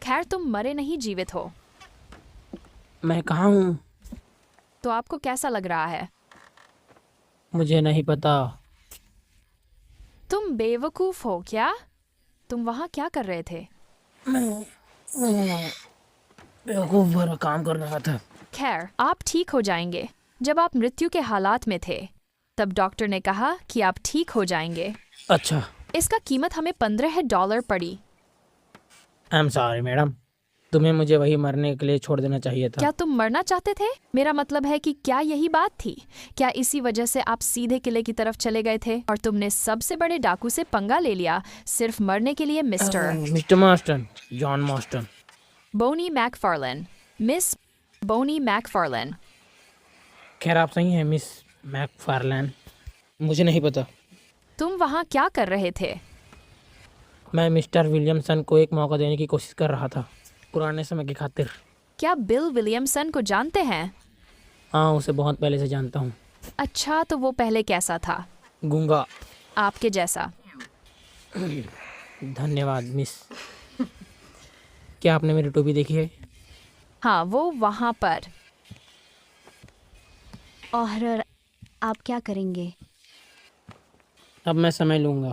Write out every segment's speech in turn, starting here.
खैर, तुम मरे नहीं, जीवित हो। मैं कहाँ हूँ? तो आपको कैसा लग रहा है? मुझे नहीं पता। तुम बेवकूफ हो क्या? तुम वहां क्या कर रहे थे? मैं बेवकूफ भरा काम कर रहा था। खैर, आप ठीक हो जाएंगे। जब आप मृत्यु के हालात में थे, तब डॉक्टर ने कहा कि आप ठीक हो जाएंगे। अच्छा। इसका कीमत हमें $15 पड़ी। आई एम सॉरी मैडम, तुम्हें मुझे वही मरने के लिए छोड़ देना चाहिए था। क्या तुम मरना चाहते थे? मेरा मतलब है कि क्या यही बात थी? क्या इसी वजह से आप सीधे किले की तरफ चले गए थे और तुमने सबसे बड़े डाकू से पंगा ले लिया सिर्फ मरने के लिए? Mister Marston, John Marston. Bonnie McFarlane. Miss Bonnie McFarlane. खैर आप सही हैं मिस मैकफार्लैन, मुझे नहीं पता। तुम वहां क्या कर रहे थे? मैं मिस्टर विलियमसन को एक मौका देने की कोशिश कर रहा था, पुराने समय की खातिर। क्या बिल विलियमसन को जानते हैं? हाँ, उसे बहुत पहले से जानता हूँ। अच्छा, तो वो पहले कैसा था? गूंगा। आपके जैसा। धन्यवाद मिस। क्या आपने मेरी टोपी देखी है? हाँ, वो वहां पर। और आप क्या करेंगे? अब मैं समय लूंगा,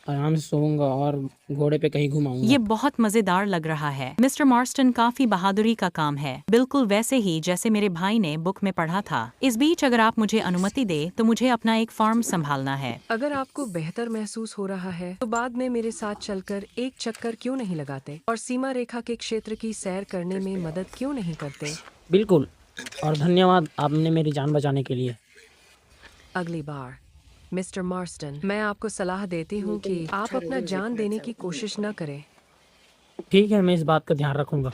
आराम से सोऊंगा और घोड़े पे कहीं घुमाऊंगा। ये बहुत मजेदार लग रहा है मिस्टर मार्स्टन। काफी बहादुरी का काम है, बिल्कुल वैसे ही जैसे मेरे भाई ने बुक में पढ़ा था। इस बीच अगर आप मुझे अनुमति दे तो मुझे अपना एक फार्म संभालना है। अगर आपको बेहतर महसूस हो रहा है तो बाद में मेरे साथ चलकर एक चक्कर क्यों नहीं लगाते और सीमा रेखा के क्षेत्र की सैर करने में मदद क्यों नहीं करते? बिल्कुल, और धन्यवाद आपने मेरी जान बचाने के लिए। अगली बार मिस्टर मार्स्टन, मैं आपको सलाह देती हूँ कि आप अपना जान देने की कोशिश न करें। ठीक है, मैं इस बात का ध्यान रखूंगा।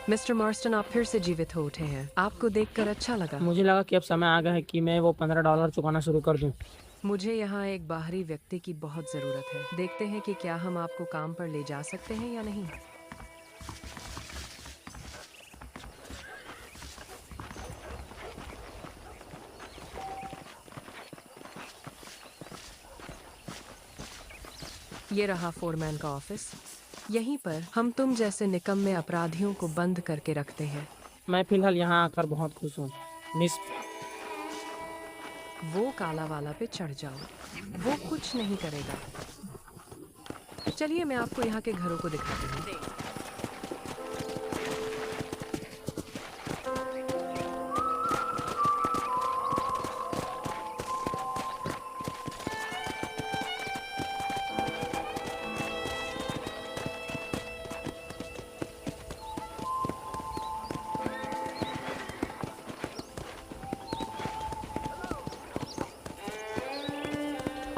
मिस्टर मार्स्टन, आप फिर से जीवित हो उठे हैं। आपको देखकर अच्छा लगा। मुझे लगा कि अब समय आ गया है कि मैं वो $15 चुकाना शुरू कर दूं। मुझे यहाँ एक बाहरी व्यक्ति की बहुत ज़रूरत है। देखते हैं कि क्या हम आपको काम पर ले जा सकते हैं या नहीं। ये रहा फोरमैन का ऑफिस। यहीं पर हम तुम जैसे निकम्मे अपराधियों को बंद करके रखते हैं। मैं फिलहाल यहाँ आकर बहुत खुश हूँ मिस। वो काला वाला पे चढ़ जाओ, वो कुछ नहीं करेगा। चलिए मैं आपको यहाँ के घरों को दिखाती हूँ।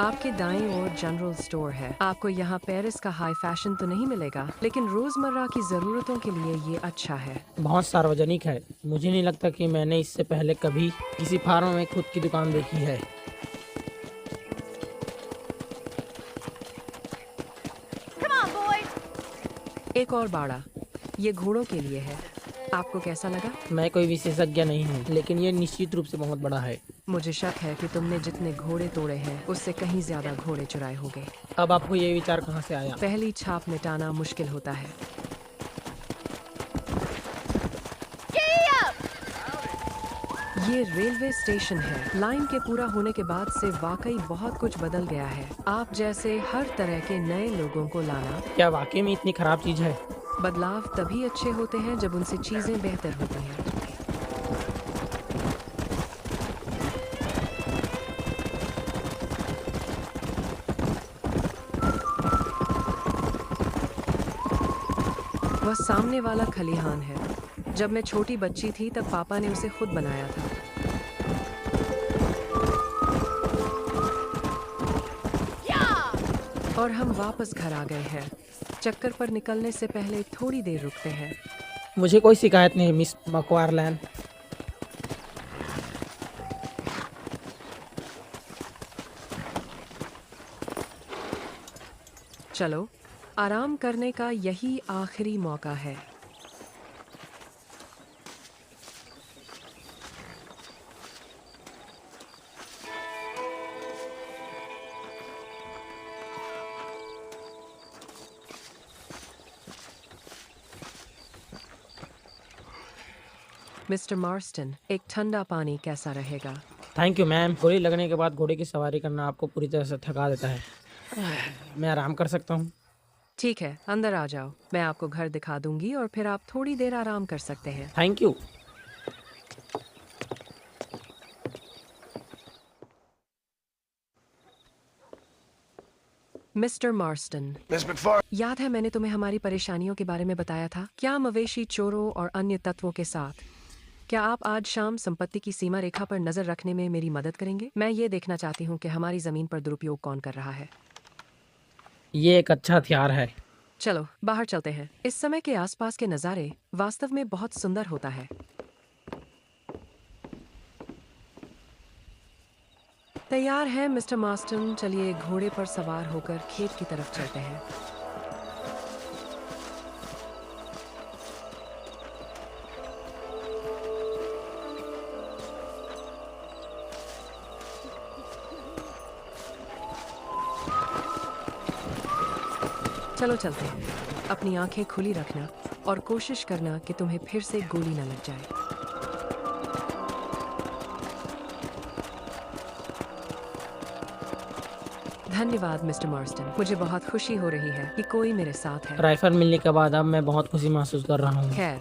आपके दाईं ओर जनरल स्टोर है। आपको यहाँ पेरिस का हाई फैशन तो नहीं मिलेगा, लेकिन रोजमर्रा की जरूरतों के लिए ये अच्छा है। बहुत सार्वजनिक है। मुझे नहीं लगता कि मैंने इससे पहले कभी किसी फार्म में खुद की दुकान देखी है। एक और बाड़ा, ये घोड़ों के लिए है। आपको कैसा लगा? मैं कोई विशेषज्ञ नहीं हूँ, लेकिन ये निश्चित रूप से बहुत बड़ा है। मुझे शक है कि तुमने जितने घोड़े तोड़े हैं उससे कहीं ज्यादा घोड़े चुराए होंगे। अब आपको ये विचार कहाँ से आया? पहली छाप मिटाना मुश्किल होता है। ये रेलवे स्टेशन है। लाइन के पूरा होने के बाद से वाकई बहुत कुछ बदल गया है। आप जैसे हर तरह के नए लोगों को लाना। क्या वाकई में इतनी खराब चीज है? बदलाव तभी अच्छे होते हैं जब उनसे चीजें बेहतर होती हैं। वह सामने वाला खलिहान है। जब मैं छोटी बच्ची थी तब पापा ने उसे खुद बनाया था। और हम वापस घर आ गए हैं। चक्कर पर निकलने से पहले थोड़ी देर रुकते हैं। मुझे कोई शिकायत नहीं, मिस मकवारलैंड। चलो, आराम करने का यही आखिरी मौका है। मिस्टर मार्स्टन, एक ठंडा पानी कैसा रहेगा? Thank you ma'am. गोली लगने के बाद घोड़े की सवारी करना आपको पूरी तरह से थका देता है। मैं आराम कर सकता हूँ? ठीक है, अंदर आ जाओ। मैं आपको घर दिखा दूंगी और फिर आप थोड़ी देर आराम कर सकते हैं। Thank you. मिस्टर मार्स्टन, याद है मैंने तुम्हें हमारी परेशानियों के बारे में बताया था? क्या मवेशी चोरों और अन्य तत्वों के साथ? क्या आप आज शाम संपत्ति की सीमा रेखा पर नजर रखने में मेरी मदद करेंगे? मैं ये देखना चाहती हूँ कि हमारी जमीन पर दुरुपयोग कौन कर रहा है। ये एक अच्छा हथियार है। चलो बाहर चलते हैं। इस समय के आसपास के नज़ारे वास्तव में बहुत सुंदर होता है। तैयार है मिस्टर मार्स्टन? चलिए घोड़े पर सवार होकर खेत की तरफ चलते हैं। चलो चलते हैं। अपनी आंखें खुली रखना और कोशिश करना कि तुम्हें फिर से गोली न लग जाए। धन्यवाद मिस्टर मार्स्टन। मुझे बहुत खुशी हो रही है कि कोई मेरे साथ है। राइफल मिलने के बाद अब मैं बहुत खुशी महसूस कर रहा हूँ। खैर,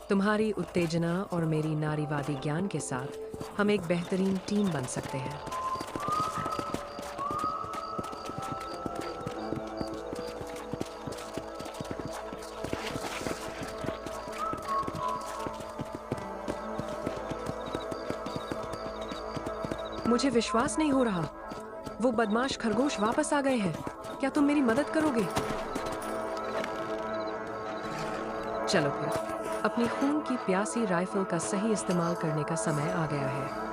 तुम्हारी उत्तेजना और मेरी नारीवादी ज्ञान के साथ हम एक बेहतरीन टीम बन सकते हैं। मुझे विश्वास नहीं हो रहा। वो बदमाश खरगोश वापस आ गए हैं। क्या तुम मेरी मदद करोगे? चलो फिर, अपनी खून की प्यासी राइफल का सही इस्तेमाल करने का समय आ गया है।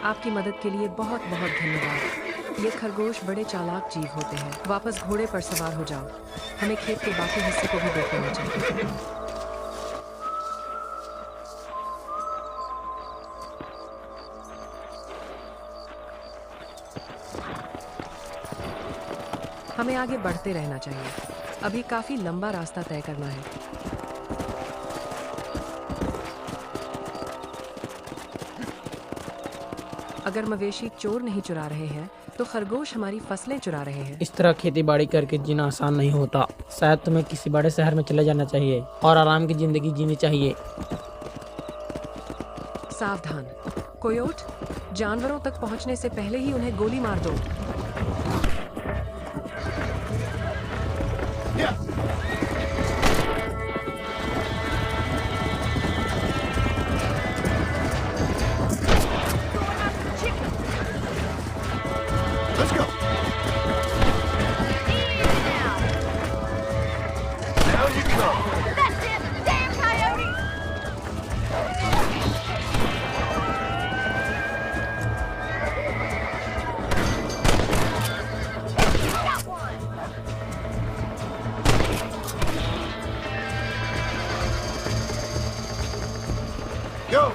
आपकी मदद के लिए बहुत बहुत धन्यवाद। ये खरगोश बड़े चालाक जीव होते हैं। वापस घोड़े पर सवार हो जाओ। हमें खेत के बाकी हिस्से को भी देख लेना चाहिए। हमें आगे बढ़ते रहना चाहिए। अभी काफी लंबा रास्ता तय करना है। अगर मवेशी चोर नहीं चुरा रहे हैं तो खरगोश हमारी फसलें चुरा रहे हैं। इस तरह खेती बाड़ी करके जीना आसान नहीं होता। शायद तुम्हें किसी बड़े शहर में चले जाना चाहिए और आराम की जिंदगी जीनी चाहिए। सावधान कोयोट, जानवरों तक पहुंचने से पहले ही उन्हें गोली मार दो। Go!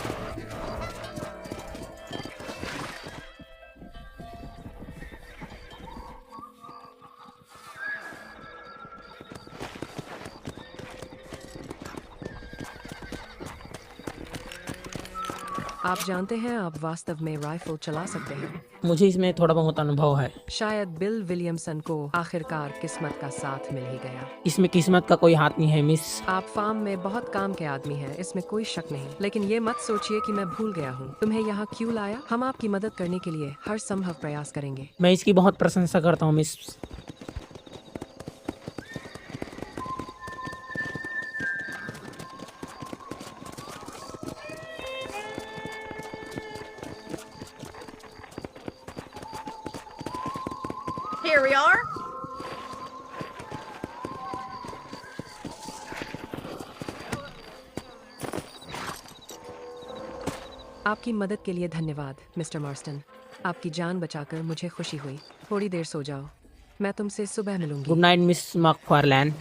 आप जानते हैं आप वास्तव में राइफल चला सकते हैं। मुझे इसमें थोड़ा बहुत अनुभव है। शायद बिल विलियमसन को आखिरकार किस्मत का साथ मिल ही गया। इसमें किस्मत का कोई हाथ नहीं है मिस। आप फार्म में बहुत काम के आदमी हैं, इसमें कोई शक नहीं। लेकिन ये मत सोचिए कि मैं भूल गया हूँ। तुम्हें यहाँ क्यों लाया? हम आपकी मदद करने के लिए हर संभव प्रयास करेंगे। मैं इसकी बहुत प्रशंसा करता हूँ मिस। Here we are. आपकी मदद के लिए धन्यवाद मिस्टर मार्स्टन। आपकी जान बचाकर मुझे खुशी हुई। थोड़ी देर सो जाओ, मैं तुमसे सुबह मिलूंगी। Good night miss मैकफारलैंड।